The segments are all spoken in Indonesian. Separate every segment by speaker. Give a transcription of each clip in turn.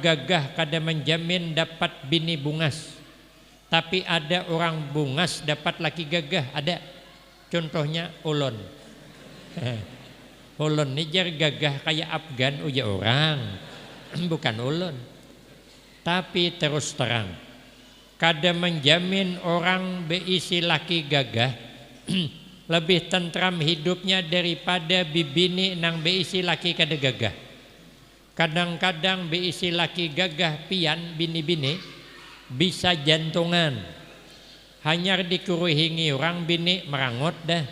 Speaker 1: gagah kada menjamin dapat bini bungas, tapi ada orang bungas dapat laki gagah, ada. Contohnya ulun. Ulun ni jar gagah kayak Afgan uja orang. Bukan ulun. Tapi terus terang, kada menjamin orang beisi laki gagah lebih tentram hidupnya daripada bibini nang beisi laki kada gagah. Kadang-kadang beisi laki gagah pian bini-bini bisa jantungan. Hanyar dikuruhingi orang bini merangot dah.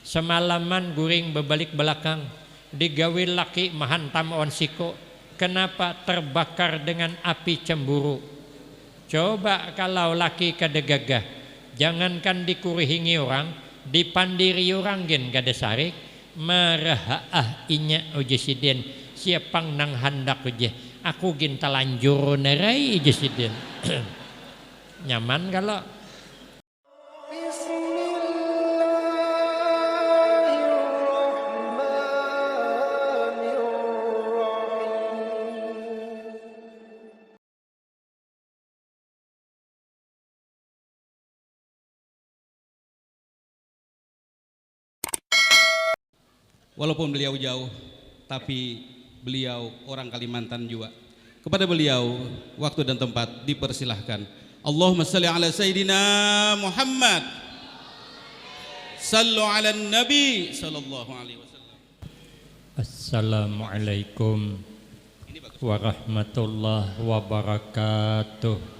Speaker 1: Semalaman guring berbalik belakang. Digawi laki mahantam on siko. Kenapa? Terbakar dengan api cemburu. Coba kalau laki kada gagah, jangankan dikuruhingi orang, dipandiri orang gen kada sarik, marahaah inya ujesiden. Siapang nang handak aja, aku gin telanjur nerai jesiden. Nyaman kalau.
Speaker 2: Walaupun beliau jauh, tapi beliau orang Kalimantan juga. Kepada beliau waktu dan tempat dipersilahkan. Allahumma salli ala Sayyidina Muhammad. Sallu ala Nabi sallallahu alaihi wasallam.
Speaker 1: Assalamualaikum warahmatullahi wabarakatuh.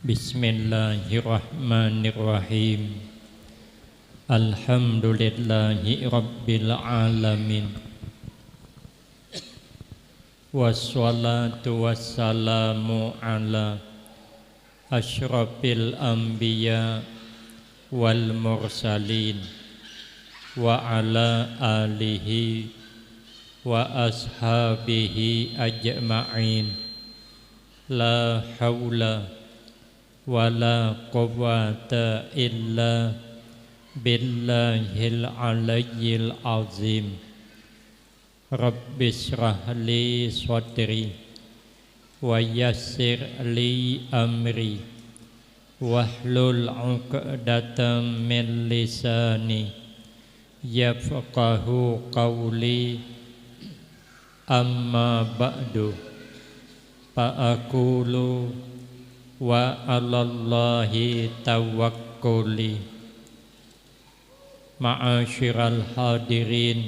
Speaker 1: Bismillahirrahmanirrahim. Alhamdulillahi rabbil alamin. Wassalatu wassalamu ala asyrafil anbiya wal mursalin wa ala alihi wa ashabihi ajma'in. La hawla wa la quwwata illa billahil aliyyil azim. Rabbi shrah li sadri wa yassir li amri wahlul 'uqdatam min lisani yafqahu qawli. Amma ba'du, fa aqulu wa 'alallahi tawakkuli. Ma'asyiral hadirin,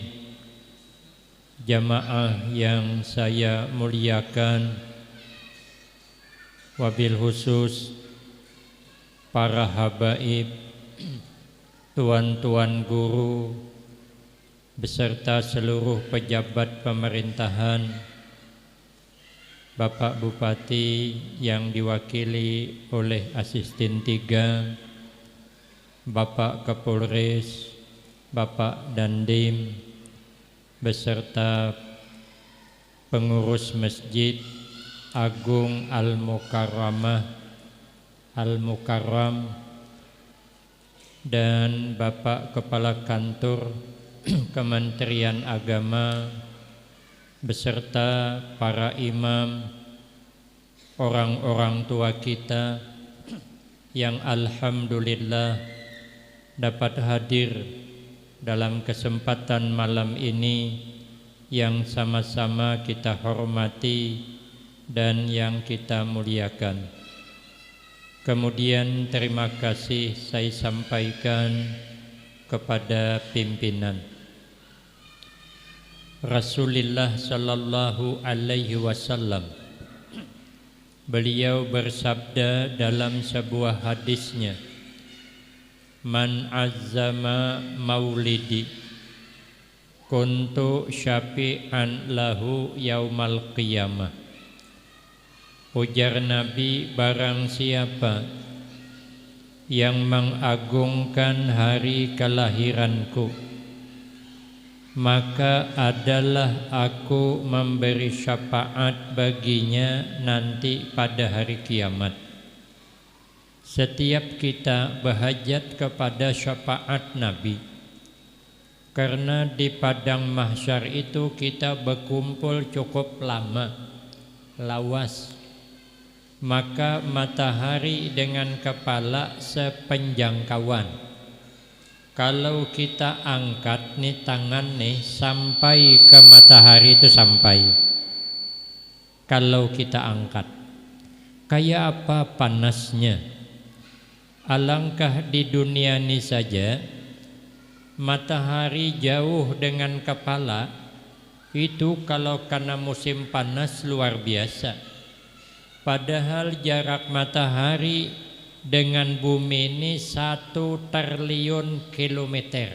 Speaker 1: jamaah yang saya muliakan, wabil khusus para habaib, tuan-tuan guru, beserta seluruh pejabat pemerintahan, Bapak Bupati yang diwakili oleh Asisten 3, Bapak Kapolres, Bapak Dandim, beserta pengurus Masjid Agung Al-Mukarramah Al-Mukarram, dan Bapak Kepala Kantor Kementerian Agama beserta para imam, orang-orang tua kita yang alhamdulillah dapat hadir dalam kesempatan malam ini yang sama-sama kita hormati dan yang kita muliakan. Kemudian terima kasih saya sampaikan kepada pimpinan. Rasulullah sallallahu alaihi wasallam, beliau bersabda dalam sebuah hadisnya, man azzama maulidi kuntu syafi'an lahu yaumal qiyamah. Ujar Nabi, barang siapa yang mengagungkan hari kelahiranku, maka adalah aku memberi syafaat baginya nanti pada hari kiamat. Setiap kita berhajat kepada syafaat Nabi, Karena di padang mahsyar itu kita berkumpul cukup lama, lawas. Maka matahari dengan kepala sepenjangkauan. Kalau kita angkat nih tangan nih sampai ke matahari itu sampai. Kalau kita angkat, kayak apa panasnya? Alangkah di dunia ini saja, matahari jauh dengan kepala itu kalau karena musim panas luar biasa. Padahal jarak matahari dengan bumi ini 1 triliun kilometer.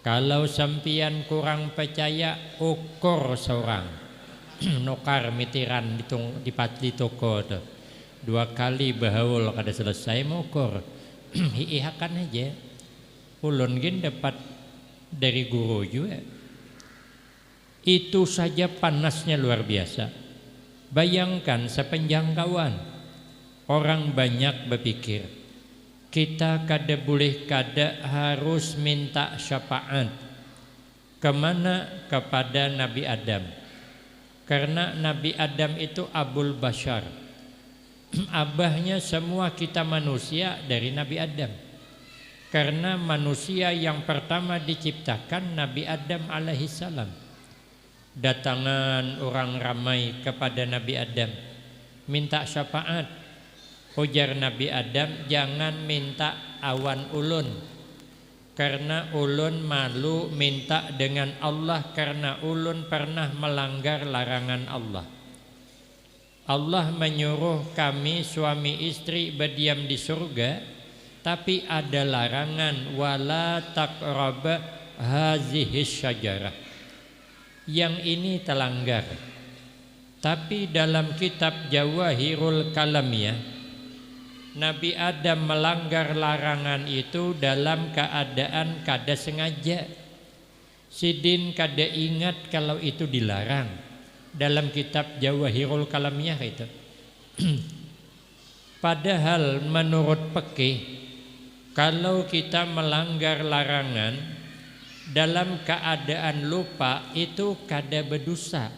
Speaker 1: Kalau sampian kurang percaya, ukur seorang nukar mitiran di toko tuh. 2 kali bahaul kada selesai mengukur. Hihakan aja. Ulun gin dapat dari guru juga. Itu saja panasnya luar biasa. Bayangkan sepenjangkauan. Orang banyak berpikir kita kada boleh kada harus minta syafaat. Kemana? Kepada Nabi Adam. Karena Nabi Adam itu Abul Bashar. Abahnya semua kita manusia dari Nabi Adam. Karena manusia yang pertama diciptakan Nabi Adam alaihissalam. Datangan orang ramai kepada Nabi Adam minta syafaat. Ujar Nabi Adam, jangan minta awan ulun, karena ulun malu minta dengan Allah, karena ulun pernah melanggar larangan Allah. Allah menyuruh kami suami istri berdiam di surga, tapi ada larangan, wala taqraba hazihi syajarah. Yang ini terlanggar. Tapi dalam kitab Jawahirul Kalamiyah, Nabi Adam melanggar larangan itu dalam keadaan kada sengaja. Sidin kada ingat kalau itu dilarang. Dalam kitab Jawahirul Kalamiyah itu. Padahal menurut fikih, kalau kita melanggar larangan dalam keadaan lupa itu kada berdosa.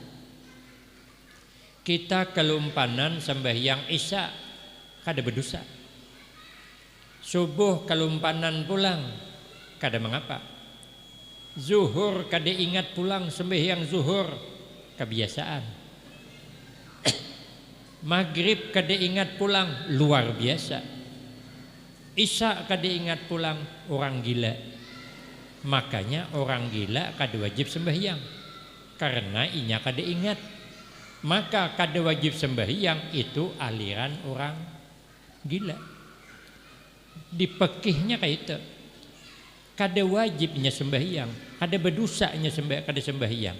Speaker 1: Kita kelumpanan sembahyang Isya kada berdosa. Subuh kelumpanan pulang kada mengapa. Zuhur kada ingat pulang sembahyang zuhur kebiasaan. Maghrib kada ingat pulang luar biasa. Isya kada ingat pulang orang gila. Makanya orang gila kada wajib sembahyang. Karena inya kada ingat. Maka kada wajib sembahyang itu aliran orang gila. Di fikihnya kayak itu. Kada wajibnya sembahyang, kada berdosanya kada sembahyang.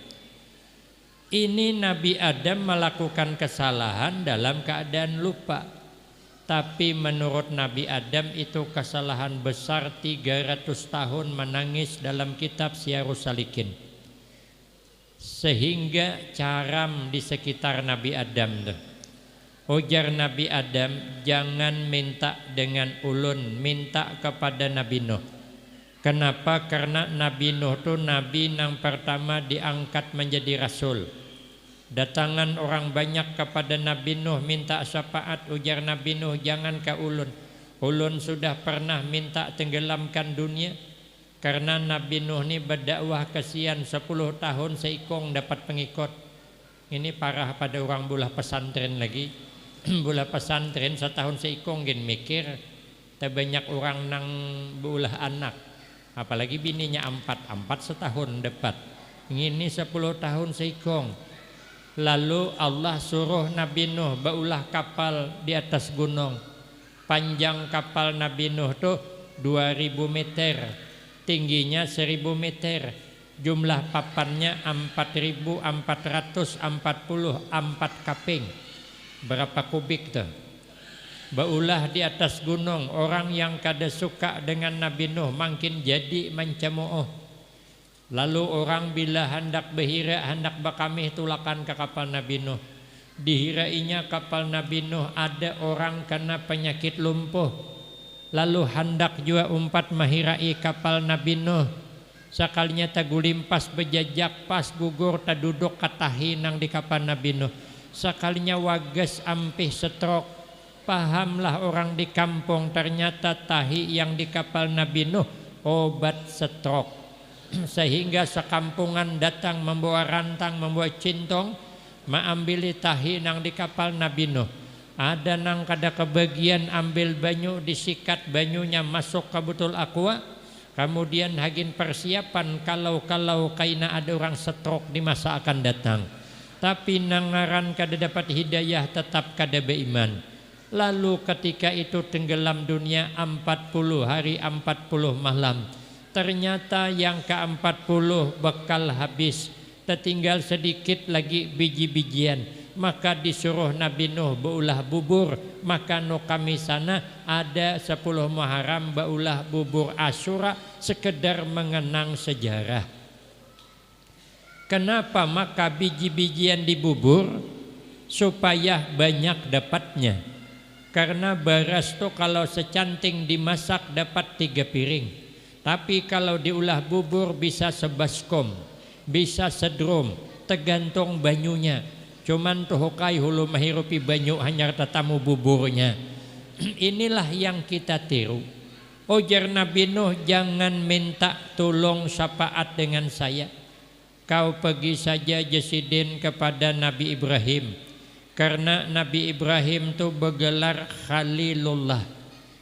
Speaker 1: Ini Nabi Adam melakukan kesalahan dalam keadaan lupa. Tapi menurut Nabi Adam itu kesalahan besar. 300 tahun menangis dalam kitab Syiarus Salikin. Sehingga caram di sekitar Nabi Adam tuh. Ujar Nabi Adam, jangan minta dengan ulun, minta kepada Nabi Nuh. Kenapa? Karena Nabi Nuh itu Nabi yang pertama diangkat menjadi Rasul. Datangan orang banyak kepada Nabi Nuh minta syafaat. Ujar Nabi Nuh, jangan ke ulun. Ulun sudah pernah minta tenggelamkan dunia. Karena Nabi Nuh ini berdakwah kesian 10 tahun seikong dapat pengikut. Ini parah pada orang bulah pesantren lagi. Bulah pesantren setahun seikong gin mikir. Tak banyak orang nang bulah anak. Apalagi bininya 4 setahun dapat. Ini 10 tahun seikong. Lalu Allah suruh Nabi Nuh baulah kapal di atas gunung. Panjang kapal Nabi Nuh itu 2000 meter, tingginya 1000 meter. Jumlah papannya 4444 kaping. Berapa kubik tuh? Baulah di atas gunung. Orang yang kada suka dengan Nabi Nuh makin jadi mencemooh. Lalu orang bila hendak berhira, hendak bakamih tulakan ke kapal Nabi Nuh. Dihirainya kapal Nabi Nuh ada orang kena penyakit lumpuh. Lalu hendak juga umpat mahirai kapal Nabi Nuh. Sakalinya tagulim pas bejajak pas gugur taduduk katahi nang di kapal Nabi Nuh. Sakalinya wagas ampih setrok. Pahamlah orang di kampung ternyata tahi yang di kapal Nabi Nuh obat setrok. Sehingga sekampungan datang membawa rantang, membawa cintong, maambili tahi nang di kapal Nabi Nuh. Ada nang kada kebagian ambil banyu, disikat banyunya masuk ke butul aqua. Kemudian hagin persiapan kalau kaina ada orang stroke di masa akan datang. Tapi nangaran kada dapat hidayah tetap kada beriman. Lalu ketika itu tenggelam dunia 40 hari 40 malam. Ternyata yang ke-40 bekal habis. Tertinggal sedikit lagi biji-bijian. Maka disuruh Nabi Nuh beulah bubur. Maka no kami sana ada 10 Muharram beulah bubur Asyura sekedar mengenang sejarah. Kenapa maka biji-bijian di bubur? Supaya banyak dapatnya. Karena beras tuh kalau secanting dimasak dapat 3 piring. Tapi kalau diulah bubur bisa sebaskom, bisa sedrum, tergantung banyunya. Cuman tuh hokai hulu mahirupi banyu hanya tetamu buburnya. Inilah yang kita tiru. Ujar Nabi Nuh, jangan minta tolong syafaat dengan saya. Kau pergi saja Jasidin kepada Nabi Ibrahim. Karena Nabi Ibrahim itu bergelar Khalilullah,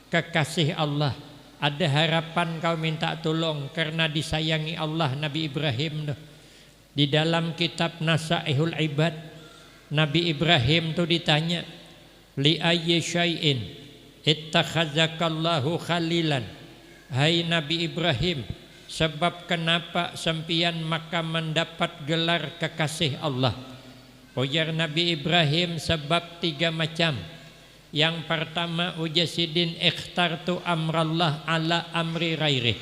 Speaker 1: kekasih Allah. Ada harapan kau minta tolong karena disayangi Allah Nabi Ibrahim. Di dalam kitab Nasaihul Ibad, Nabi Ibrahim itu ditanya, li ayyi syai'in ittakhazakallahu khalilan. Hai Nabi Ibrahim, sebab kenapa sempian maka mendapat gelar kekasih Allah? Ujar Nabi Ibrahim, sebab 3 macam. Yang pertama, ujasidin ikhtartu amrallah ala amri ghairih.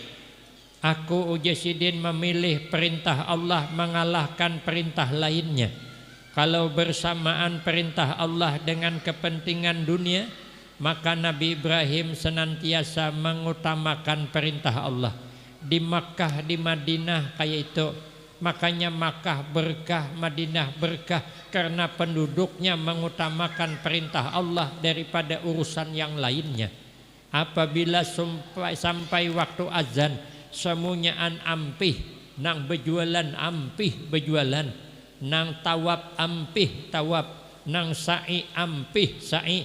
Speaker 1: Aku ujasidin memilih perintah Allah mengalahkan perintah lainnya. Kalau bersamaan perintah Allah dengan kepentingan dunia, maka Nabi Ibrahim senantiasa mengutamakan perintah Allah. Di Makkah, di Madinah kayak itu. Makanya Makkah berkah, Madinah berkah, karena penduduknya mengutamakan perintah Allah daripada urusan yang lainnya. Apabila sampai waktu azan, semuanyaan ampih, nang berjualan ampih berjualan, nang tawab ampih tawab, nang sa'i ampih sa'i.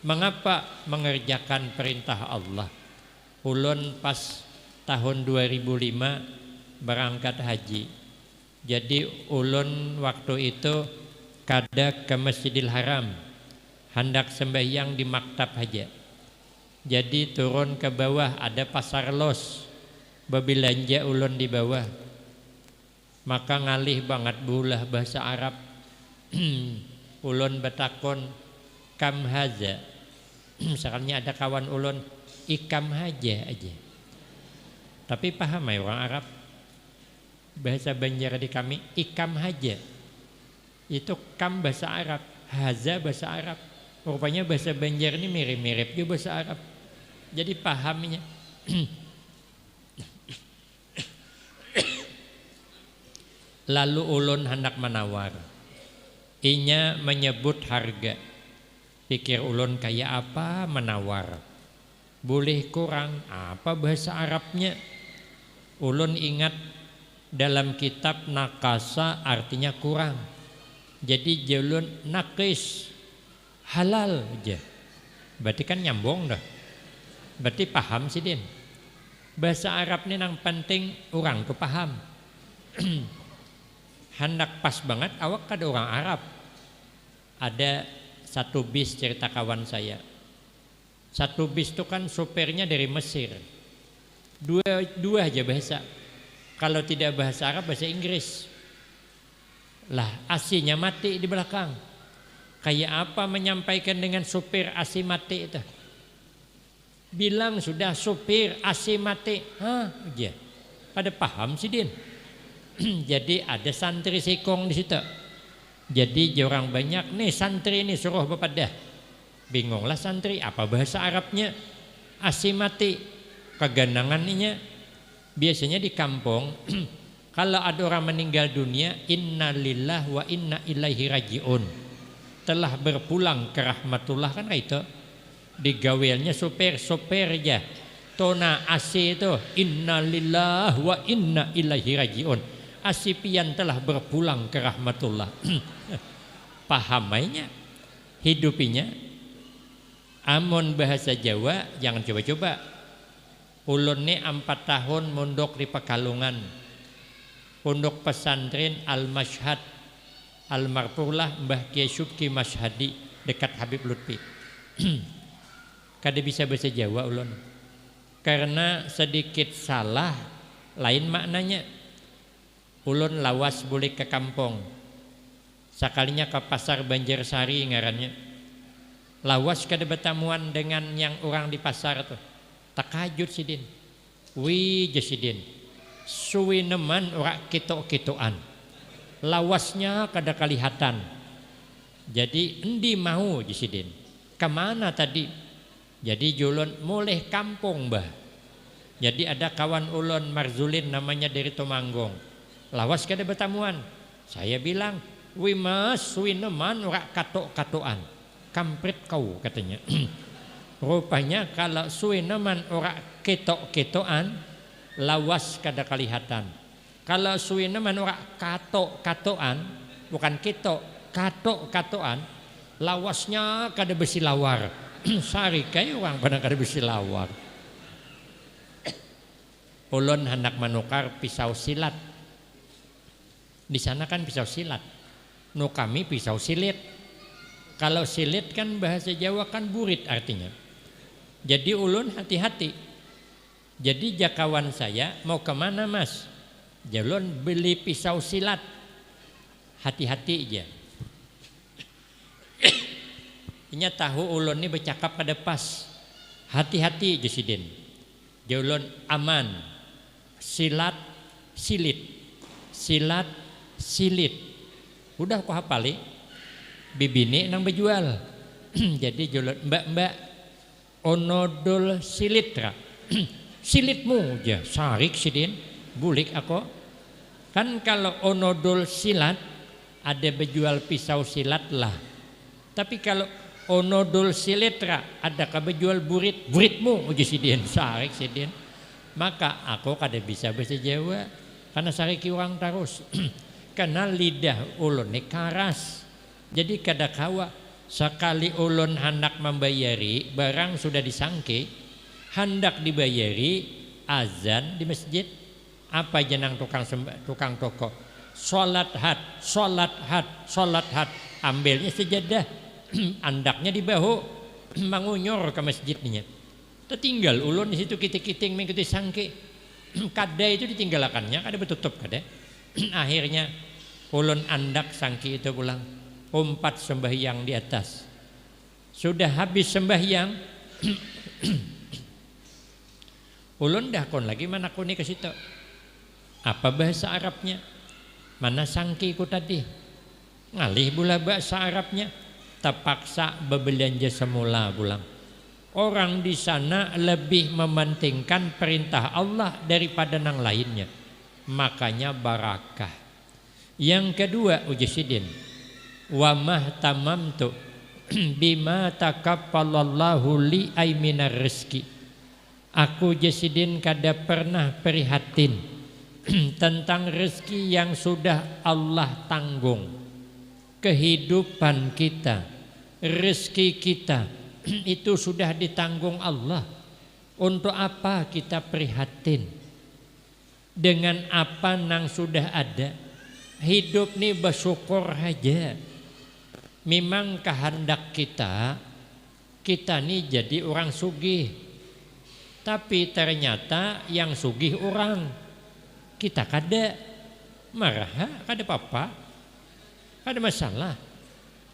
Speaker 1: Mengapa? Mengerjakan perintah Allah. Ulun pas tahun 2005 berangkat haji. Jadi ulun waktu itu kada ke Masjidil Haram, hendak sembahyang di maktab haja. Jadi turun ke bawah ada pasar los, berbelanja ulun di bawah. Maka ngalih banget bulah bahasa Arab. Ulun betakon kam haza. Misalnya ada kawan ulun ikam haja aja. Tapi paham ya orang Arab. Bahasa Banjar di kami ikam haja. Itu kam bahasa Arab, haza bahasa Arab. Rupanya bahasa Banjar ini mirip-mirip juga bahasa Arab. Jadi pahamnya. Lalu ulun hendak menawar. Inya menyebut harga. Pikir ulun kayak apa menawar. Boleh kurang, apa bahasa Arabnya? Ulun ingat dalam kitab nakasa artinya kurang. Jadi jalun nakis halal aja. Berarti kan nyambung dah. Berarti paham sih Din. Bahasa Arab ini yang penting orang tuh paham. Hendak pas banget awak kada orang Arab. Ada satu bis cerita kawan saya. Satu bis itu kan sopirnya dari Mesir. Dua aja bahasa. Kalau tidak bahasa Arab, bahasa Inggris. Lah asinya mati di belakang. Kayak apa menyampaikan dengan supir asi mati itu? Bilang sudah supir asi mati. Hah aja. Pada paham sih Din. Jadi ada santri sikong di situ. Jadi orang banyak nih santri ini suruh bepadah. Bingunglah santri apa bahasa Arabnya? Asi mati. Keganangannya biasanya di kampung kalau ada orang meninggal dunia, innalillah wa inna ilaihi rajiun, telah berpulang ke rahmatullah, kan kayak itu digawelnya sopir aja tona AC itu innalillah wa inna ilaihi rajiun, asipian telah berpulang ke rahmatullah. Pahamainya hidupinya amon bahasa Jawa jangan coba-coba. Ulun ni 4 tahun mondok di Pekalongan, pondok pesantren Al-Mashhad almarhumlah Mbah Kiai Subki Mashhadi dekat Habib Lutfi. Kada bisa bahasa Jawa ulun karena sedikit salah lain maknanya. Ulun lawas boleh ke kampung, sekalinya ke pasar Banjarsari ngarannya, lawas kada bertamuan dengan yang orang di pasar tuh. Takajud sidin, wih jasidin, suwi neman ora kitok-kitokan, lawasnya kada kelihatan. Jadi endi mau jasidin, kemana tadi? Jadi julun mulai kampung bah. Jadi ada kawan ulun Marzulin namanya dari Tomanggong, lawas kada bertamuan. Saya bilang, wih mas, suwi neman ora katok-katokan, kampret kau katanya. Rupanya kalau suwi neman ora ketok-ketokan, lawas kada kelihatan. Kalau suwi neman ora katok-katokan, bukan ketok, katok-katokan, lawasnya kada bersilawar. Sari kayak orang pada kada bersilawar. Ulun hendak menukar pisau silat. Di sana kan pisau silat. Nu kami pisau silit. Kalau silit kan bahasa Jawa kan burit artinya. Jadi ulun hati-hati. Jadi jakawan saya mau kemana mas? Jalun beli pisau silat. Hati-hati aja. Inya tahu ulun ini bercakap pada pas. Hati-hati jasidin. Jalun aman. Silat, silit. Silat, silit. Udah kau hafali? Bibini nang berjual. Jadi jalun mbak-mbak onodol silitra. Silitmu aja sarik sidin bulik aku. Kan kalau onodol silat ada berjual pisau silat lah. Tapi kalau onodol silitra ada berjual buritmu aja sidin sarik sidin. Maka aku kada bisa bahasa Jawa karena sariki orang terus. Karena lidah ulun ni karas. Jadi kada kawa. Sekali ulun hendak membayari barang sudah disangke, hendak dibayari azan di masjid, apa jenang tukang toko, sholat had, ambilnya sejadah, andaknya di bahu, mangunyor ke masjidnya. Tertinggal ulun di situ kiting-kiting mengikuti sangke, kada itu ditinggalkannya, kada bertutup kada. Akhirnya ulun andak sangke itu pulang. Umpat sembahyang di atas. Sudah habis sembahyang, ulun dah kon lagi mana kuni ke situ. Apa bahasa Arabnya? Mana sangkiku tadi? Ngalih pula bahasa Arabnya. Terpaksa berbelanja semula pulang. Orang di sana lebih mementingkan perintah Allah daripada nang lainnya. Makanya barakah. Yang kedua ujisidin. Wa mahtamamtu bima takaffalallahu li aiminar rizki. Aku jasidin kada pernah prihatin tentang rezeki yang sudah Allah tanggung. Kehidupan kita, rezeki kita itu sudah ditanggung Allah. Untuk apa kita prihatin dengan apa nang sudah ada? Hidup ni bersyukur aja. Memang kehendak kita ni jadi orang sugih. Tapi ternyata yang sugih orang, kita kada marah, kada apa-apa, kada masalah.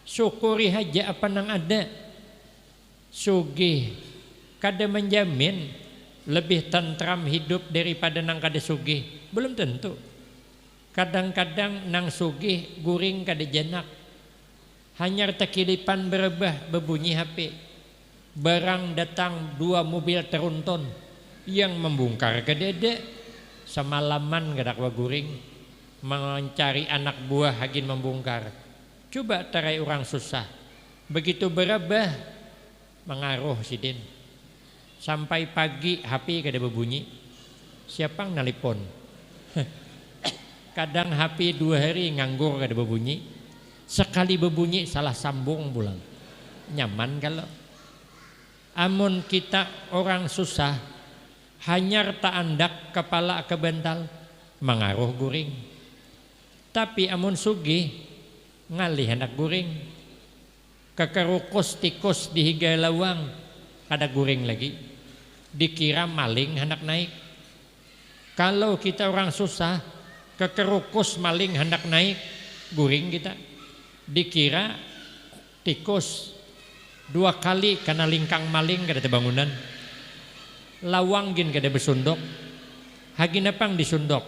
Speaker 1: Syukuri aja apa nang ada. Sugih kada menjamin lebih tentram hidup daripada nang kada sugih. Belum tentu. Kadang-kadang nang sugih guring kada janak. Hanya tekilipan berebah berbunyi HP. Barang datang 2 mobil teruntun yang membongkar ke dede. semalaman gadak waguring mencari anak buah hagin membongkar. Coba tarai orang susah. Begitu berabah mengaruh sidin. Sampai pagi HP kada berbunyi. Siapa yang nelpon? Kadang HP 2 hari nganggur kada berbunyi. Sekali berbunyi salah sambung pulang. Nyaman kalau. Amun kita orang susah, hanyar tak andak kepala kebental, mengaruh guring. Tapi amun sugih, ngalih hendak guring. Kekerukus tikus di higai lawang, kada guring lagi. Dikira maling hendak naik. Kalau kita orang susah, kekerukus maling hendak naik, guring kita. Dikira tikus. 2 kali karena lingkang maling kada ada bangunan. Lawang gin kada besundok. Hagin apang disundok.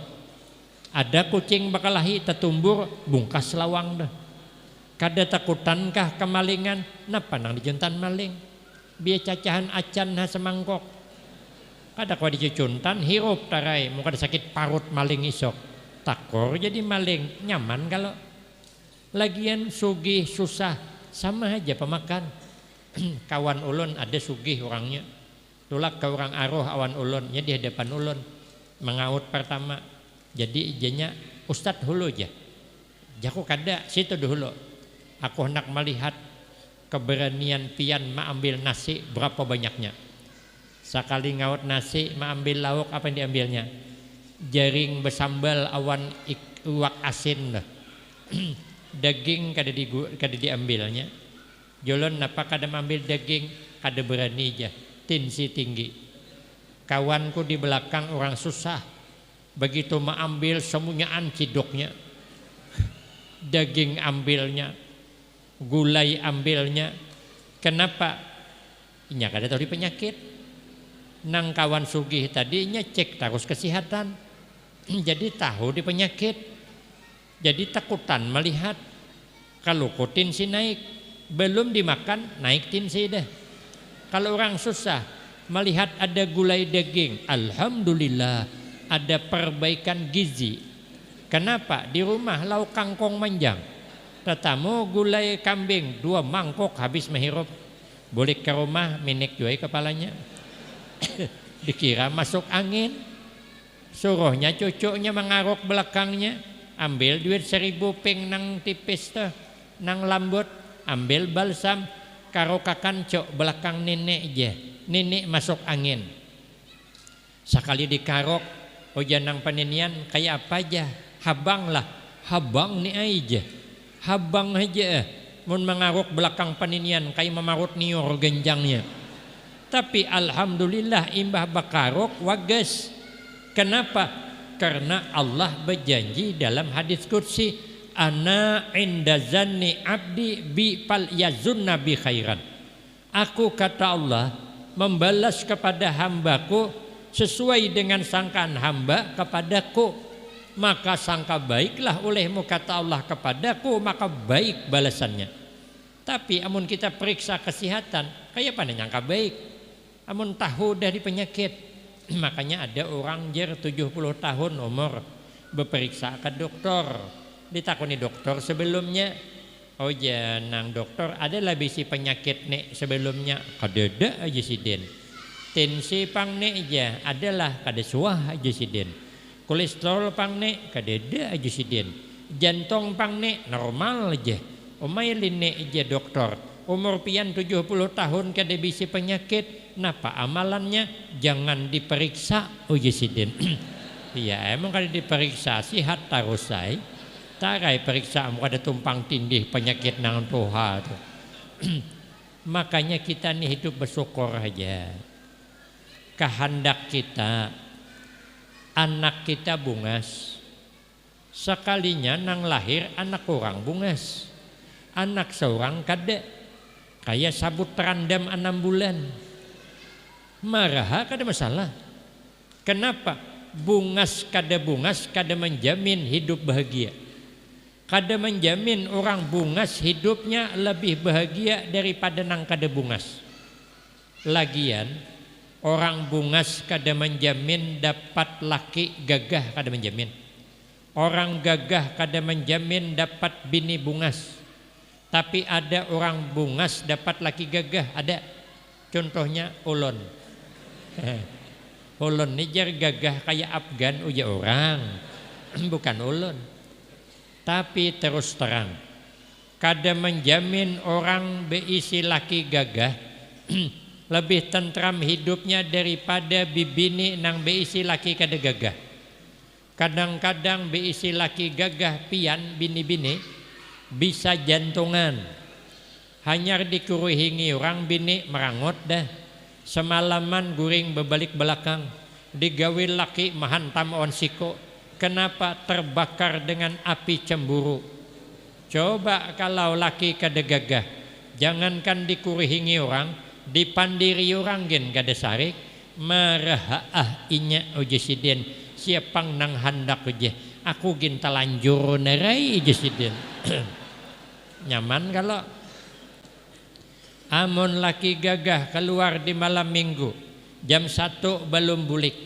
Speaker 1: Ada kucing bakalahi tetumbur bungkas lawang dah. Kada takutankah kemalingan? Napa nang dijuntan maling? Biar cacahan acan ha semangkok. Kada kau dijuntan hirup tarai. Muka ada sakit parut maling isok. Takor jadi maling. Nyaman kalau. Lagian sugih susah sama aja pemakan. Kawan ulun ada sugih orangnya. Tulak ke orang aroh awan ulunnya di hadapan ulun. Mengaut pertama. Jadi ijanya Ustadz hulu aja. Jaku kada situ dulu. Aku hendak melihat keberanian pian mengambil nasi berapa banyaknya. Sekali ngaut nasi mengambil lauk apa yang diambilnya? Jaring bersambal awan iwak asin. Daging kada diambilnya. Jolon napa kada ambil daging, kada berani aja, tensi tinggi. Kawanku di belakang orang susah, begitu mengambil semuanyaan cidoknya, daging ambilnya, gulai ambilnya. Kenapa? Inya kada tahu di penyakit. Nang kawan sugih tadinya cek terus kesehatan, jadi tahu di penyakit, jadi takutan melihat kalau kutin si naik. Belum dimakan naik tinsi dah. Kalau orang susah melihat ada gulai daging, alhamdulillah ada perbaikan gizi. Kenapa? Di rumah lauk kangkong manjang. Tetamu gulai kambing 2 mangkok habis menghirup. Boleh ke rumah minik juai kepalanya. Dikira masuk angin. Suruhnya cucunya mengaruk belakangnya. Ambil duit 1000 ping nang tipis tuh, nang lambut. Ambil balsam karo kakancok belakang nenek je. Nenek masuk angin. Sekali dikarok ojanang paninian kayak apa aja. Habang lah. Habang ni aja. Habang aja. Mun mengarok belakang paninian kayak memarut nior genjangnya. Tapi alhamdulillah imbah bakarok wages. Kenapa? Karena Allah berjanji dalam hadis qudsi, ana inda zanni abdi bi fal yazunna bi khairan. Aku kata Allah membalas kepada hambaku sesuai dengan sangkaan hamba kepadaku. Maka sangka baiklah olehmu kata Allah kepadaku, maka baik balasannya. Tapi amun kita periksa kesehatan, kayak pada nyangka baik. Amun tahu dari penyakit. Makanya ada orang jer 70 tahun umur berperiksa ke dokter. Ditakoni dokter sebelumnya, oh janang dokter adalah bisi penyakit nek sebelumnya kadeda aja siden. Tensi pang nek aja adalah kada suah aja siden. Kolesterol pang nek kadeda aja siden. Jantung pang nek normal aja. Omailin nek aja dokter. Umur pian 70 tahun kada bisi penyakit, napa amalannya jangan diperiksa aja siden. Iya emang kada diperiksa sihat terus say. Tarai periksa ada tumpang tindih penyakit nang toha tu. Makanya kita nih hidup bersyukur aja. Kehendak kita anak kita bungas. Sekalinya nang lahir anak orang bungas. Anak seorang kada. Kayak sabut terandam 6 bulan. Marah kada masalah. Kenapa? Bungas kada menjamin hidup bahagia. Kada menjamin orang bungas hidupnya lebih bahagia daripada nang kada bungas. Lagian Orang bungas kada menjamin dapat laki gagah, kada menjamin. Orang gagah kada menjamin dapat bini bungas. Tapi ada orang bungas dapat laki gagah, ada. Contohnya ulun. Ulun ni jar gagah kayak Afgan uja orang. Bukan ulun. Tapi terus terang, kada menjamin orang beisi laki gagah lebih tentram hidupnya daripada bibini nang beisi laki kada gagah. Kadang-kadang beisi laki gagah pian bini-bini bisa jantungan. Hanya dikuruhingi orang bini merangot dah. Semalaman guring berbalik belakang. Digawe laki mahantam on siko. Kenapa terbakar dengan api cemburu? Coba kalau laki kada gagah, jangankan dikuruhingi orang, dipandiri orang gen kada sarik, marahaah inya ujesiden siapang nang handak uje. Aku gin talanjur nerai ujesiden. Nyaman kalau amun laki gagah keluar di malam minggu jam 1 belum bulik,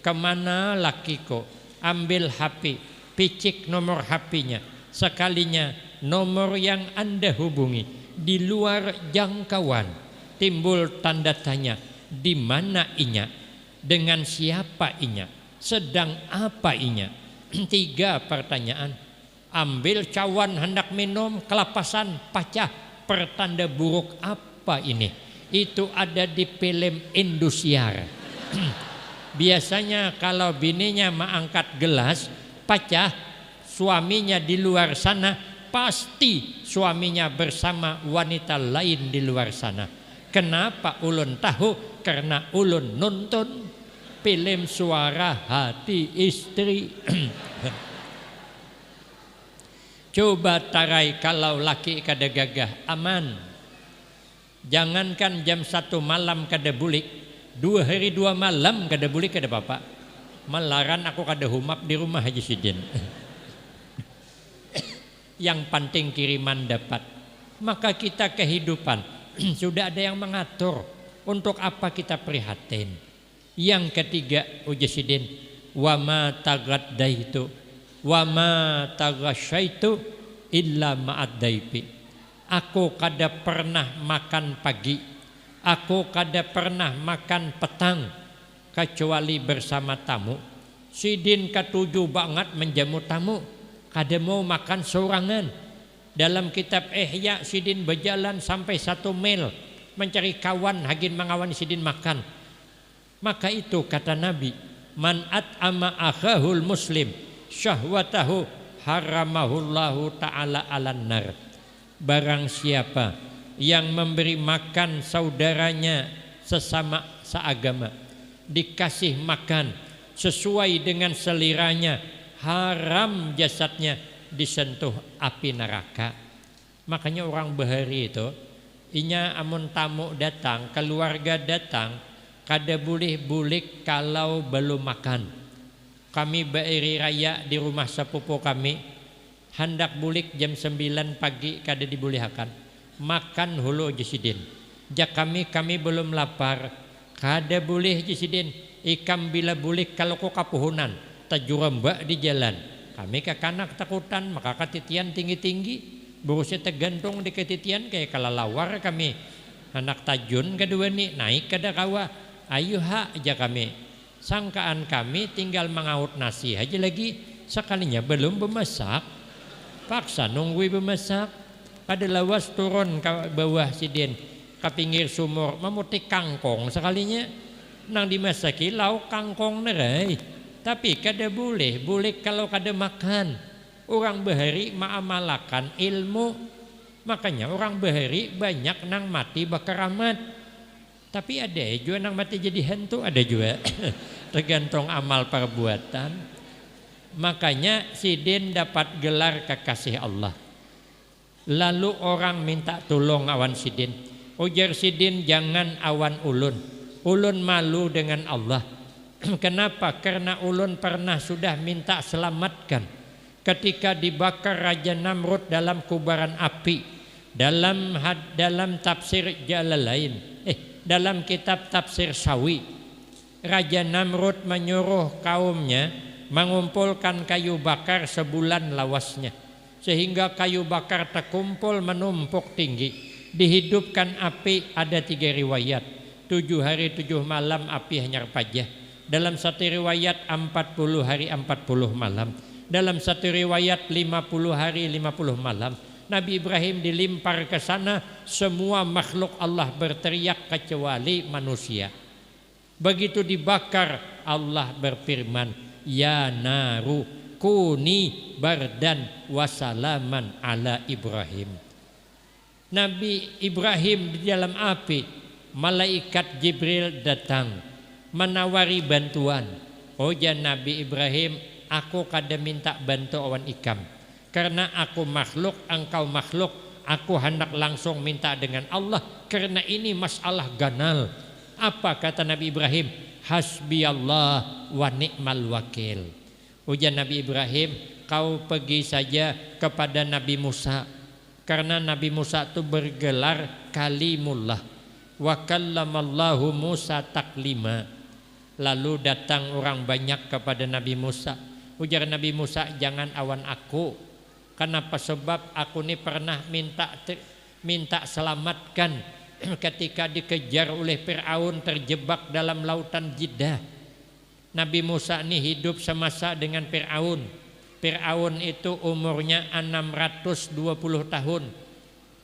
Speaker 1: kemana laki ko? Ambil HP, picik nomor HP-nya. Sekalinya nomor yang Anda hubungi di luar jangkauan, timbul tanda tanya, di mana inya, dengan siapa inya, sedang apa inya. 3 pertanyaan. Ambil cawan hendak minum, kelapasan, pacah, pertanda buruk apa ini? Itu ada di film Indosiar. Biasanya kalau bininya mengangkat gelas pacah, suaminya di luar sana, pasti suaminya bersama wanita lain di luar sana. Kenapa ulun tahu? Karena ulun nonton film Suara Hati Istri. Coba tarai kalau laki kada gagah, aman. Jangankan jam 1 malam kada bulik, 2 hari 2 malam kada bulik kada apa-apa. Malaran aku kada humap di rumah Haji Sidin. Yang penting kiriman dapat. Maka kita kehidupan sudah ada yang mengatur. Untuk apa kita prihatin? Yang ketiga Haji Sidin, wa ma tagaddaitu wa ma tagasyaitu illa ma'ad daipi. Aku kada pernah makan pagi, aku kada pernah makan petang kecuali bersama tamu. Sidin ketujuh banget menjamu tamu, kada mau makan sorangan. Dalam kitab Ihya Sidin berjalan sampai 1 mil mencari kawan hagin mengawan Sidin makan. Maka itu kata Nabi, man at'ama akhahul muslim syahwatahu haramahullahu ta'ala alan nar. Barang siapa yang memberi makan saudaranya sesama seagama, dikasih makan sesuai dengan seliranya, haram jasadnya disentuh api neraka. Makanya orang bahari itu, inya amun tamu datang, keluarga datang, kada boleh bulik kalau belum makan. Kami bairi raya di rumah sepupu kami, hendak bulik jam 9 pagi kada dibolehkan. Makan hulu Jisidin. Jak kami belum lapar, kada boleh Jisidin. Ikam bila bulik kalau ko kapuhunan, tajurambak di jalan. Kami kekanak takutan, maka ketitian tinggi-tinggi, berusnya tergantung di ketitian kayak kalalawar kami. Anak tajun kedua ni naik kada kawa, ayo ha aja kami. Sangkaan kami tinggal mengaut nasi aja lagi, sekalinya belum bemasak. Paksa nunggu bemasak. Pada lawas turun ke bawah Sidin, ke pinggir sumur memutik kangkong sekalinya nang dimasaki lauk kangkong nerai. Tapi kada boleh kalau kada makan. Orang bahari ma'amalakan ilmu. Makanya orang bahari banyak nang mati bakaramat. Tapi ada juga nang mati jadi hantu, ada juga. Tergantung amal perbuatan. Makanya Sidin dapat gelar kekasih Allah. Lalu orang minta tolong awan Sidin. Ujar Sidin, jangan awan ulun. Ulun malu dengan Allah. Kenapa? Karena ulun pernah sudah minta selamatkan ketika dibakar Raja Namrud dalam kubaran api. Dalam tafsir Jalalain, dalam kitab tafsir Sawi, Raja Namrud menyuruh kaumnya mengumpulkan kayu bakar sebulan lawasnya, sehingga kayu bakar terkumpul menumpuk tinggi. Dihidupkan api, ada 3 riwayat, 7 hari 7 malam api hanyar pajah. Dalam satu riwayat 40 hari 40 malam. Dalam satu riwayat 50 hari 50 malam. Nabi Ibrahim dilimpar ke sana, semua makhluk Allah berteriak kecuali manusia. Begitu dibakar, Allah berfirman, ya naru kuni bardan wasalaman ala Ibrahim. Nabi Ibrahim di dalam api, malaikat Jibril datang menawari bantuan. Oh ya Nabi Ibrahim, aku kada minta bantu awan ikam, karena aku makhluk, engkau makhluk. Aku hendak langsung minta dengan Allah, karena ini masalah ganal. Apa kata Nabi Ibrahim? Hasbi Allah wa ni'mal wakil. Ujar Nabi Ibrahim, kau pergi saja kepada Nabi Musa, karena Nabi Musa itu bergelar kalimullah. Wa kallamallahu Musa taklima. Lalu datang orang banyak kepada Nabi Musa. Ujar Nabi Musa, jangan awan aku. Kenapa? Sebab aku ini pernah minta selamatkan ketika dikejar oleh Fir'aun, terjebak dalam lautan Jiddah. Nabi Musa ini hidup semasa dengan Fir'aun. Fir'aun itu umurnya 620 tahun.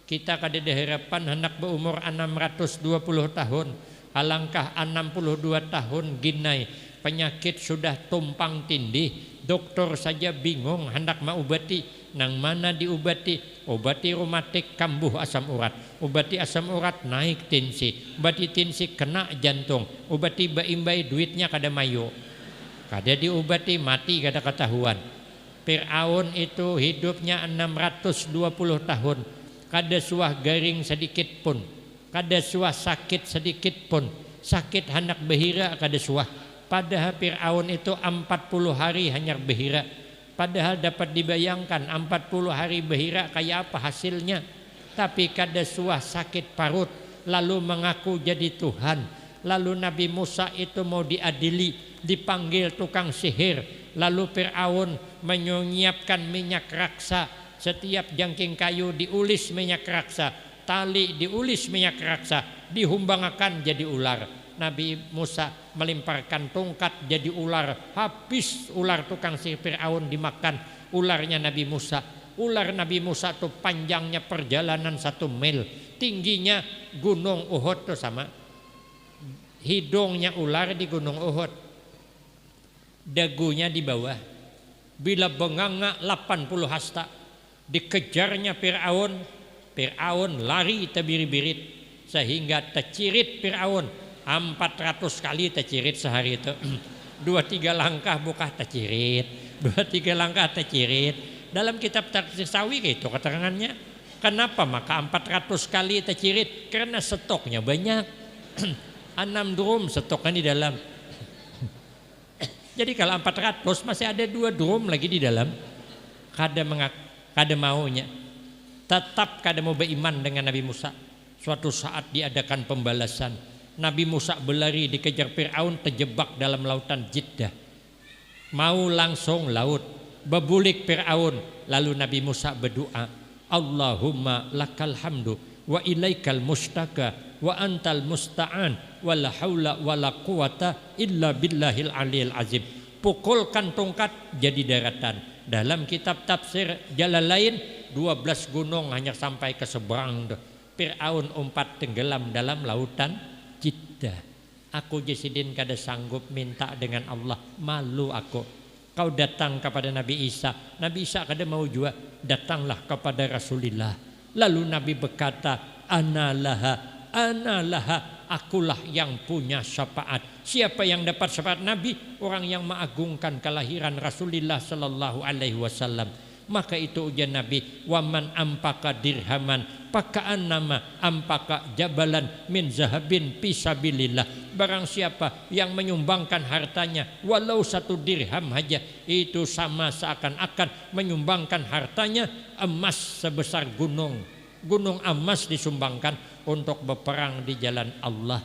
Speaker 1: Kita kada ada harapan hendak berumur 620 tahun. Alangkah 62 tahun ginai, penyakit sudah tumpang tindih. Dokter saja bingung hendak mengobati, nang mana diobati? Obati reumatik kambuh asam urat, obati asam urat naik tensi, obati tensi kena jantung, obati baimbai duitnya kada mayu, kada diobati mati kada ketahuan. Fir'aun itu hidupnya 620 tahun, kada suah garing sedikit pun, kada suah sakit sedikit pun, sakit hendak behira kada suah. Padahal Fir'aun itu 40 hari hanya behira. Padahal dapat dibayangkan 40 hari behira kayak apa hasilnya. Tapi kada suah sakit parut, lalu mengaku jadi Tuhan. Lalu Nabi Musa itu mau diadili, dipanggil tukang sihir. Lalu Fir'aun menyiapkan minyak raksa. Setiap jangking kayu diulis minyak raksa, tali diulis minyak raksa, dihumbangakan jadi ular. Nabi Musa melemparkan tongkat jadi ular, habis ular tukang sihir Fir'aun dimakan ularnya Nabi Musa. Ular Nabi Musa itu panjangnya perjalanan 1 mil, tingginya gunung Uhud tuh sama. Hidungnya ular di gunung Uhud, dagunya di bawah. Bila benganga 80 hasta, dikejarnya Fir'aun. Fir'aun lari terbiri-birit sehingga tercirit Fir'aun 400 kali tercirit sehari itu. 2-3 langkah buka tercirit, 2-3 langkah tercirit. Dalam kitab Tafsir Sawi itu keterangannya. Kenapa maka 400 kali tercirit? Karena stoknya banyak. 6 drum stoknya di dalam. Jadi kalau 400 masih ada 2 drum lagi di dalam. Kada maunya. Tetap kada mau beriman dengan Nabi Musa. Suatu saat diadakan pembalasan. Nabi Musa berlari dikejar Fir'aun, terjebak dalam lautan Jiddah. Mau langsung laut, bebulik Fir'aun. Lalu Nabi Musa berdoa, Allahumma lakal hamdu wa ilaikal mustaka wa antal musta'an wa la haula wa la quwata illa billahil aliyil azim. Pukulkan tongkat jadi daratan. Dalam kitab tafsir Jalalain 12 gunung hanya sampai ke seberang. Fir'aun umpat tenggelam dalam lautan Jiddah. Aku Jesidin kada sanggup minta dengan Allah, malu aku. Kau datang kepada Nabi Isa, Nabi Isa kada mau juga. Datanglah kepada Rasulullah. Lalu Nabi berkata, ana laha, akulah yang punya syafaat. Siapa yang dapat syafaat Nabi? Orang yang mengagungkan kelahiran Rasulullah sallallahu alaihi wasallam. Maka itu ujian Nabi, waman ampaka dirhaman pakaan nama ampaka jabalan min zahabin pisabilillah. Barang siapa yang menyumbangkan hartanya walau 1 dirham saja, itu sama seakan-akan menyumbangkan hartanya emas sebesar gunung. Gunung emas disumbangkan untuk berperang di jalan Allah.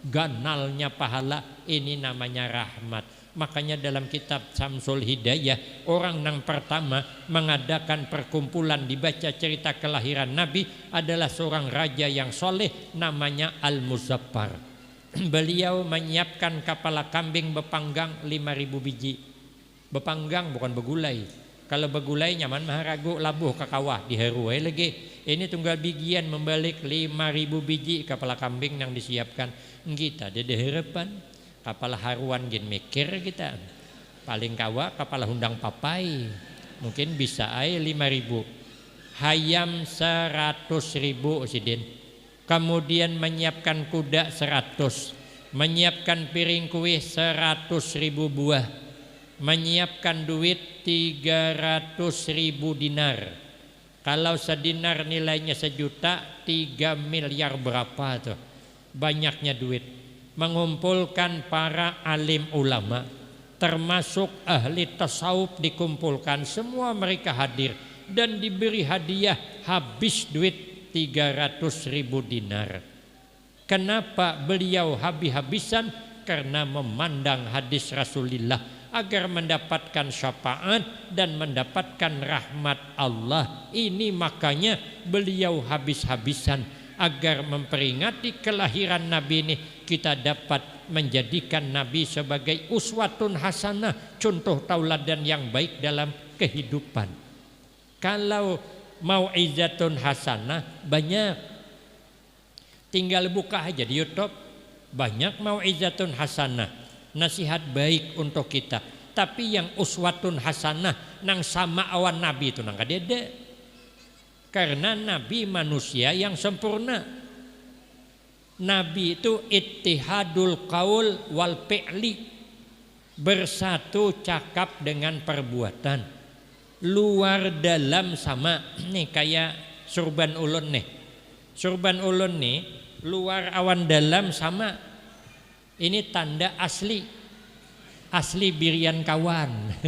Speaker 1: ganalnya pahala, ini namanya rahmat. Makanya dalam kitab Samsul Hidayah, orang yang pertama mengadakan perkumpulan dibaca cerita kelahiran Nabi adalah seorang raja yang soleh namanya Al-Muzaffar. Beliau menyiapkan kepala kambing bepanggang 5.000 biji. Bepanggang bukan begulai. Kalau begulai nyaman maharagu labuh ke kawah diheruai lagi. Ini tunggal bijian membalik 5.000 biji kepala kambing yang disiapkan. Kita ada harapan kepala haruan gin mikir kita. Paling kawa kepala hundang papai. Mungkin bisa ay 5.000. Hayam 100.000 sidin. Kemudian menyiapkan kuda 100. Menyiapkan piring kue 100.000 buah. Menyiapkan duit 300.000 dinar. Kalau sedinar nilainya 1 juta, 3 miliar berapa tuh? Banyaknya duit. Mengumpulkan para alim ulama, termasuk ahli tasawuf dikumpulkan, semua mereka hadir dan diberi hadiah habis duit 300.000 dinar. Kenapa beliau habis-habisan? Karena memandang hadis Rasulullah agar mendapatkan syafaat dan mendapatkan rahmat Allah. Ini makanya beliau habis-habisan agar memperingati kelahiran Nabi ini, kita dapat menjadikan Nabi sebagai uswatun hasanah, contoh tauladan yang baik dalam kehidupan. Kalau mau'izatun hasanah banyak, tinggal buka aja di YouTube, banyak mau'izatun hasanah, nasihat baik untuk kita. Tapi yang uswatun hasanah nang sama awan Nabi itu nang kadede. Karena Nabi manusia yang sempurna. Nabi itu ittihadul qaul wal fi'li, bersatu cakap dengan perbuatan, luar dalam sama. Nih kayak surban ulun nih. Surban ulun nih luar awan dalam sama. Ini tanda asli. Asli birian kawan.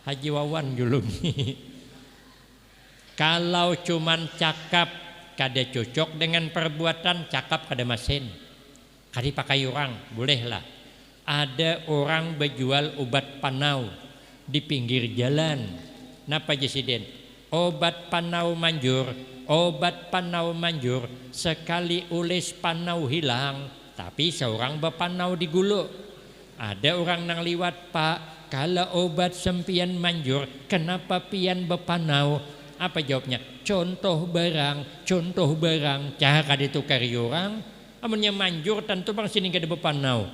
Speaker 1: Haji Wawan dulu nih. Kalau cuman cakap kada cocok dengan perbuatan, cakap kada masin. Kadi pakai orang, bolehlah. Ada orang berjual obat panau di pinggir jalan. Napa Jesiden? Obat panau manjur, obat panau manjur. Sekali ulis panau hilang, tapi seorang bepanau digulung. Ada orang nang liwat, Pak, kalau obat sempian manjur, kenapa pian bepanau? Apa jawabnya? Contoh barang, contoh barang. Cara ditukari orang, amunnya manjur tentu bang sini kada bepanau.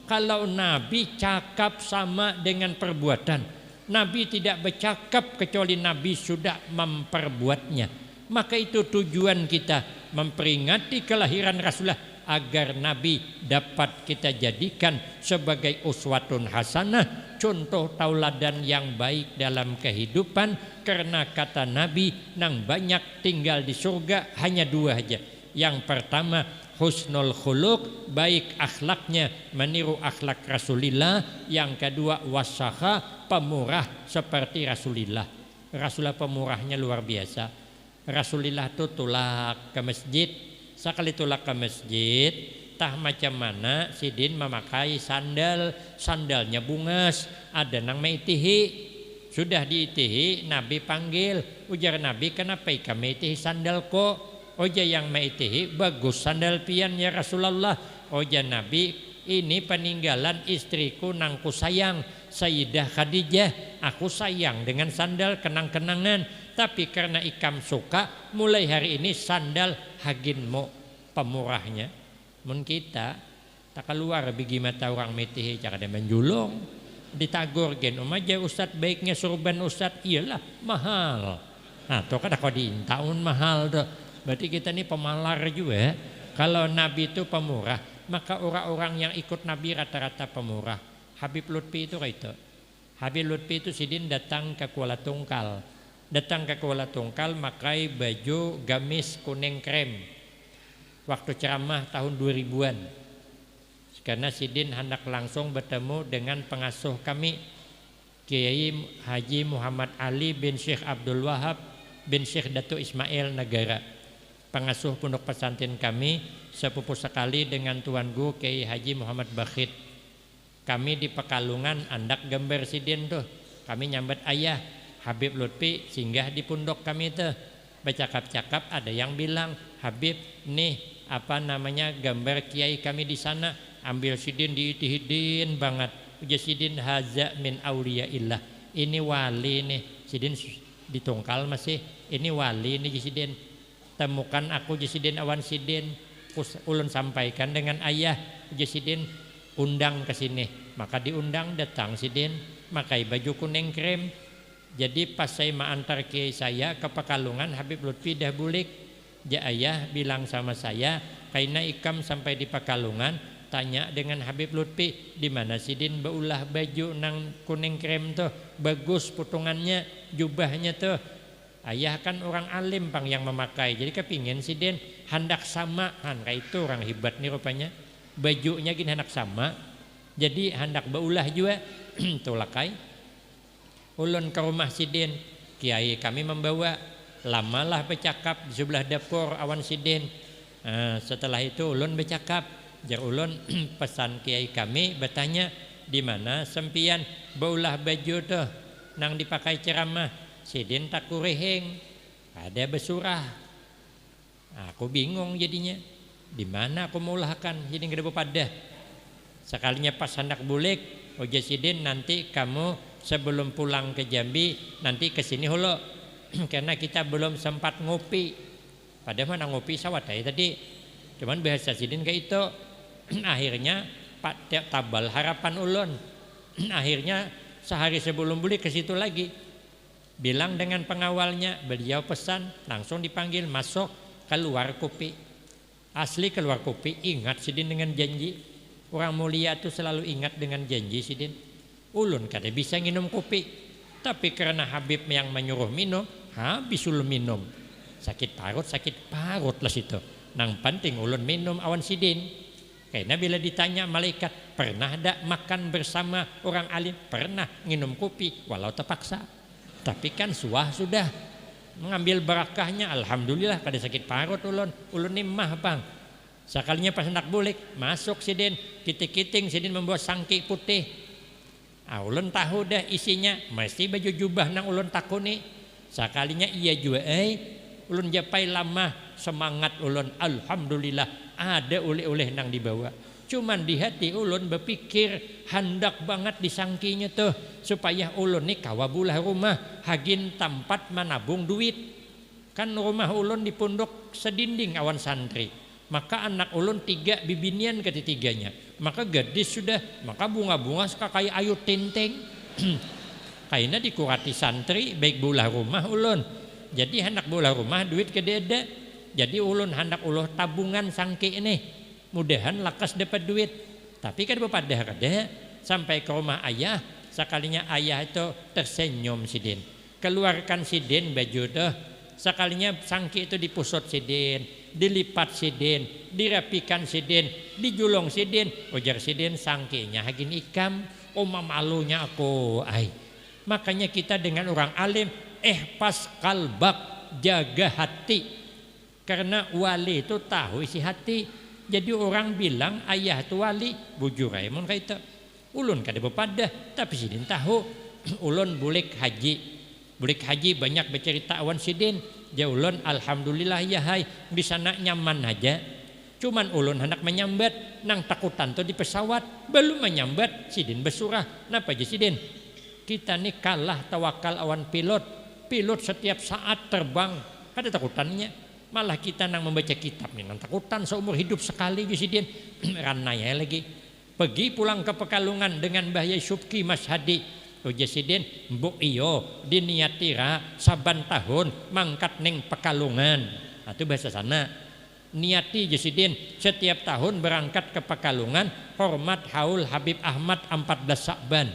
Speaker 1: Kalau Nabi cakap sama dengan perbuatan. Nabi tidak bercakap kecuali Nabi sudah memperbuatnya. Maka itu tujuan kita memperingati kelahiran Rasulullah, agar Nabi dapat kita jadikan sebagai uswatun hasanah, contoh tauladan yang baik dalam kehidupan. Karena kata Nabi, nang banyak tinggal di surga hanya 2 aja. Yang pertama husnul khuluq, baik akhlaknya meniru akhlak Rasulullah. Yang kedua wasakha, pemurah seperti Rasulullah. Rasulullah pemurahnya luar biasa. Rasulullah itu tulak ke masjid. Sekali tulak ke masjid, tah macam mana sidin memakai sandal, sandalnya bungas, ada nang maitihi. Sudah diitihi, Nabi panggil, ujar Nabi, kenapa ika maitihi sandal kok? Oja yang maitihi, bagus sandal pian ya Rasulullah. Oja Nabi, ini peninggalan istriku nang ku sayang, Sayyidah Khadijah. Aku sayang dengan sandal kenang-kenangan. Tapi karena ikam suka, mulai hari ini sandal haginmu, pemurahnya. Mun kita tak keluar bigi mata orang metihi cara dia menjulung, ditagur gen omaja ustad baiknya surban ustad, iyalah mahal. Nah tuh kada kau diintaun mahal tuh. Berarti kita ini pemalar juga. Kalau Nabi itu pemurah, maka orang-orang yang ikut Nabi rata-rata pemurah. Habib Lutfi itu kayak itu. Habib Lutfi itu sidin datang ke Kuala Tungkal. Datang ke Kuala Tungkal pakai baju gamis kuning krem. Waktu ceramah tahun 2000-an. Karena sidin hendak langsung bertemu dengan pengasuh kami, Kiai Haji Muhammad Ali bin Syekh Abdul Wahab bin Syekh Datuk Ismail Negara. pengasuh pondok pesantren kami, sepupu sekali dengan Tuan Guru Kiai Haji Muhammad Bakhit. Kami di Pekalongan andak gambar sidin tuh. Kami nyambet ayah Habib Lutfi singgah di pondok kami tuh. Bercakap-cakap ada yang bilang, Habib nih apa namanya gambar kiai kami di sana, ambil sidin diitihidin banget. Uja sidin haza min auliyaillah. Ini wali nih. Sidin ditungkal masih. Ini wali nih sidin. Temukan aku Jasidin awan sidin, ulun sampaikan dengan ayah Jasidin undang ke sini. Maka diundang datang sidin, makai baju kuning krem. Jadi pas saya mengantar kiai saya ke Pekalongan, Habib Lutfi dah bulik. Ja ayah bilang sama saya, kaina ikam sampai di Pekalongan, tanya dengan Habib Lutfi, di mana sidin beulah baju nang kuning krem tuh, bagus potongannya, jubahnya tuh. Ayah kan orang alim pang yang memakai, jadi kepingin sidin hendak sama, kayak itu orang hebat nih rupanya, bajunya gini hendak sama, jadi hendak beulah juga, tulakai. Ulun ke rumah sidin, kiai kami membawa, lamalah bercakap di sebelah dapur awan sidin. Setelah itu ulun bercakap, jar ulun pesan kiai kami bertanya, di mana sempian beulah baju tuh nang dipakai ceramah. Sidin tak kureheng, ada besurah. Aku bingung jadinya, di mana aku mau ulahkan, jadi gede pada. Sekalinya pas hendak bulik, oja sidin nanti kamu sebelum pulang ke Jambi nanti kesini holo, karena kita belum sempat ngopi. Padahal mana ngopi sawat tadi, cuman bahasa sidin kayak itu. Akhirnya Pak tabal harapan ulun. Akhirnya sehari sebelum bulik ke situ lagi. Bilang dengan pengawalnya, beliau pesan, langsung dipanggil masuk, keluar kopi. Asli keluar kopi, ingat sidin dengan janji. Orang mulia itu selalu ingat dengan janji sidin. Ulun kada bisa minum kopi, tapi karena Habib yang menyuruh minum, habis ulun minum. Sakit parut lah situ. Nang penting ulun minum awan sidin. Karena bila ditanya malaikat, pernah tak makan bersama orang alim? Pernah minum kopi, walau terpaksa. Tapi kan sudah mengambil barakahnya, alhamdulillah pada sakit parut ulun nimah bang. Sekalinya pas hendak bulik, masuk sidin, kiting-kiting sidin membawa sangki putih. Ulun tahu dah isinya, mesti baju jubah nang ulun takuni. Sekalinya iya juga, ulun japai lama semangat ulun, alhamdulillah ada oleh-oleh nang dibawa. Cuman di hati ulun berpikir hendak banget disangkinya tuh supaya ulun nih kawabulah rumah hagin tempat menabung duit. Kan rumah ulun di pondok sedinding awan santri. Maka anak ulun 3 bibinian ketiganya. Maka gadis sudah, maka bunga-bunga suka kayak ayu tinteng. Kayaknya dikurati santri baik bulah rumah ulun. Jadi hendak bulah rumah duit kededa. Jadi ulun hendak ulah tabungan sangki ini. Mudahan lakas dapat duit. Tapi kan pada kada sampai ke rumah ayah, sekalinya ayah itu tersenyum sidin. Keluarkan sidin baju tuh. Sekalinya sangki itu dipusut sidin, dilipat sidin, dirapikan sidin, dijulung sidin. Ujar sidin sangkinya hagin ikam, oma malunya aku. Makanya kita dengan orang alim, pas kalbak, jaga hati. Karena wali itu tahu isi hati. Jadi orang bilang ayah itu wali, bujur mun kaita. Ulun kada bepada, tapi sidin tahu. Ulun bulik haji. Bulik haji banyak bercerita awan sidin. Ja ulun alhamdulillah ya hai, di sana nyaman aja. Cuman ulun hendak menyambat nang takutan tuh di pesawat, belum menyambat sidin besurah. Napa aja sidin? Kita nih kalah tawakal awan pilot. Pilot setiap saat terbang, kada takutannya. Malah kita nang membaca kitab nih, nang takutan seumur hidup sekali Jusidin. Ranaya lagi. Pergi pulang ke Pekalongan dengan Mbah Yai Subki Mas Hadi. Jusidin, mbok iyo diniatira saban tahun mangkat neng Pekalongan. Itu bahasa sana. Niati Jusidin setiap tahun berangkat ke Pekalongan hormat haul Habib Ahmad 14 Sa'ban.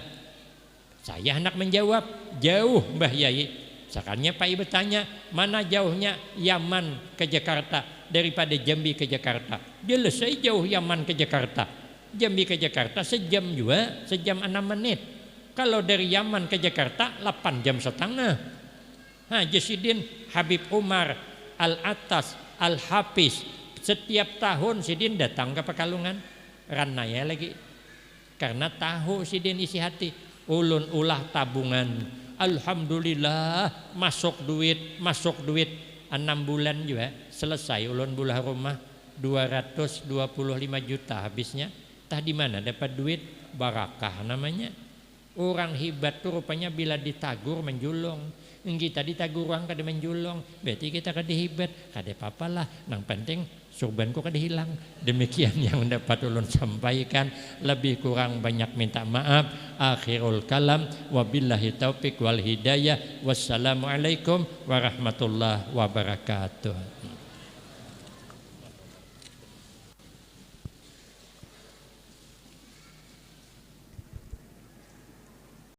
Speaker 1: Saya hendak menjawab, jauh Mbah Yai. Sekarangnya Pak Ibu bertanya, mana jauhnya Yaman ke Jakarta daripada Jambi ke Jakarta? Jelas jauh Yaman ke Jakarta. Jambi ke Jakarta sejam juga, sejam 6 menit. Kalau dari Yaman ke Jakarta 8 jam setengah. Jasidin Habib Umar Al-Atas, Al-Hafiz. Setiap tahun sidin datang ke Pekalongan. Ranaya lagi. Karena tahu sidin isi hati. Ulun ulah tabungan. Alhamdulillah masuk duit. 6 bulan juga selesai ulun bulah rumah 225 juta habisnya. Tah di mana dapat duit? Barakah namanya. Orang hebat tuh rupanya bila ditagur menjulung. Kita ditagur orang kada menjulung, berarti kita kada hebat. Kada apa-apalah, nang penting surbanku kada hilang. Demikian yang dapat ulun sampaikan. Lebih kurang banyak minta maaf. Akhirul kalam, wabillahi taufik wal hidayah. Wassalamualaikum warahmatullahi wabarakatuh.